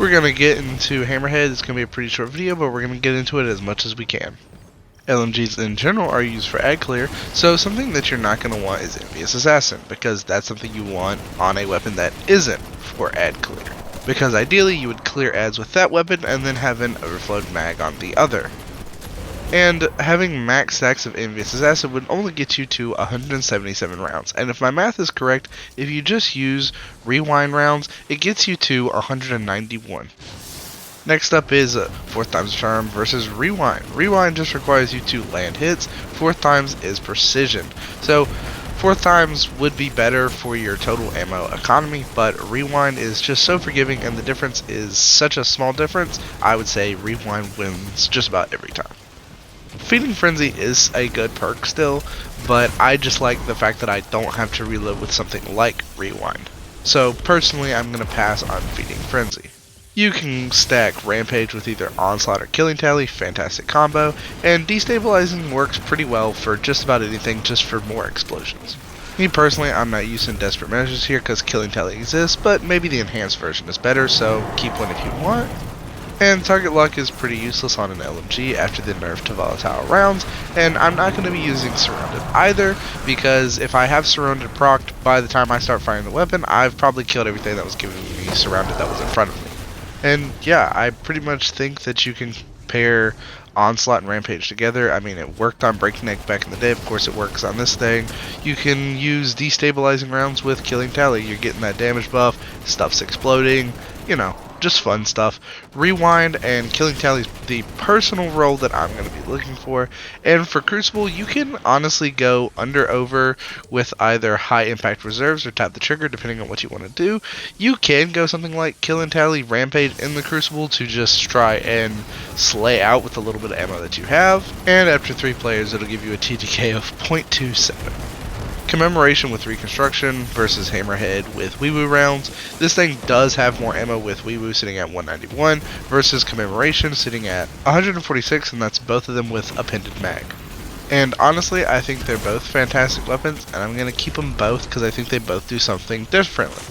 We're going to get into Hammerhead. It's going to be a pretty short video, but we're going to get into it as much as we can. LMGs in general are used for ad clear, so something that you're not going to want is Envious Assassin, because that's something you want on a weapon that isn't for ad clear. Because ideally you would clear ads with that weapon and then have an overflowed mag on the other. And having max stacks of Envious Assassin would only get you to 177 rounds. And if my math is correct, if you just use rewind rounds, it gets you to 191. Next up is 4th times charm versus rewind. Rewind just requires you to land hits. 4th times is precision. So 4th times would be better for your total ammo economy, but rewind is just so forgiving, and the difference is such a small difference. I would say rewind wins just about every time. Feeding Frenzy is a good perk still, but I just like the fact that I don't have to reload with something like rewind. So personally, I'm going to pass on Feeding Frenzy. You can stack Rampage with either Onslaught or Killing Tally, fantastic combo, and Destabilizing works pretty well for just about anything, just for more explosions. Me personally, I'm not using Desperate Measures here because Killing Tally exists, but maybe the enhanced version is better, so keep one if you want. And Target Lock is pretty useless on an LMG after the nerf to volatile rounds, and I'm not going to be using Surrounded either, because if I have Surrounded procced by the time I start firing the weapon, I've probably killed everything that was giving me Surrounded that was in front of me. And yeah, I pretty much think that you can pair Onslaught and Rampage together. I mean, it worked on Breakneck back in the day, of course it works on this thing. You can use Destabilizing rounds with Killing Tally, you're getting that damage buff, stuff's exploding, you know, just fun stuff. Rewind and Killing Tally is the personal role that I'm going to be looking for. And for Crucible, you can honestly go under/over with either high impact reserves or tap the trigger depending on what you want to do. You can go something like Killing Tally, Rampage in the Crucible to just try and slay out with a little bit of ammo that you have. And after 3 players, it'll give you a TTK of 0.27. Commemoration with Reconstruction versus Hammerhead with Weewoo rounds. This thing does have more ammo with Weewoo sitting at 191 versus Commemoration sitting at 146, and that's both of them with appended mag. And honestly, I think they're both fantastic weapons, and I'm going to keep them both because I think they both do something differently.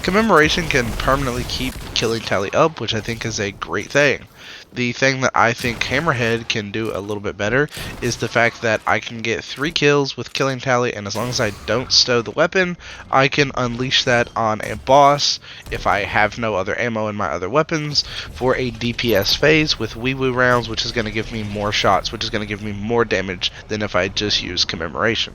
Commemoration can permanently keep Killing Tally up, which I think is a great thing. The thing that I think Hammerhead can do a little bit better is the fact that I can get 3 kills with Killing Tally, and as long as I don't stow the weapon, I can unleash that on a boss if I have no other ammo in my other weapons for a DPS phase with Weewoo rounds, which is going to give me more shots, which is going to give me more damage than if I just use Commemoration.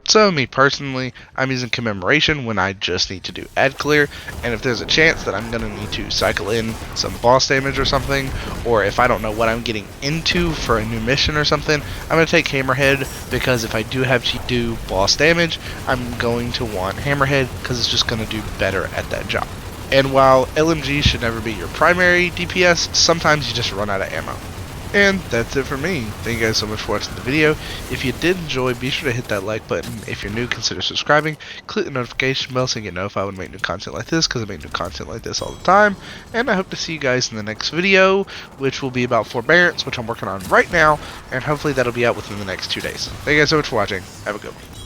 So me personally, I'm using Commemoration when I just need to do ad clear, and if there's a chance that I'm going to need to cycle in some boss damage or something, or if I don't know what I'm getting into for a new mission or something, I'm going to take Hammerhead, because if I do have to do boss damage, I'm going to want Hammerhead because it's just going to do better at that job. And while LMG should never be your primary DPS, sometimes you just run out of ammo. And that's it for me. Thank you guys so much for watching the video. If you did enjoy, be sure to hit that like button. If you're new, consider subscribing. Click the notification bell so you get notified when I make new content like this, because I make new content like this all the time. And I hope to see you guys in the next video, which will be about Forbearance, which I'm working on right now. And hopefully that'll be out within the next 2 days. Thank you guys so much for watching. Have a good one.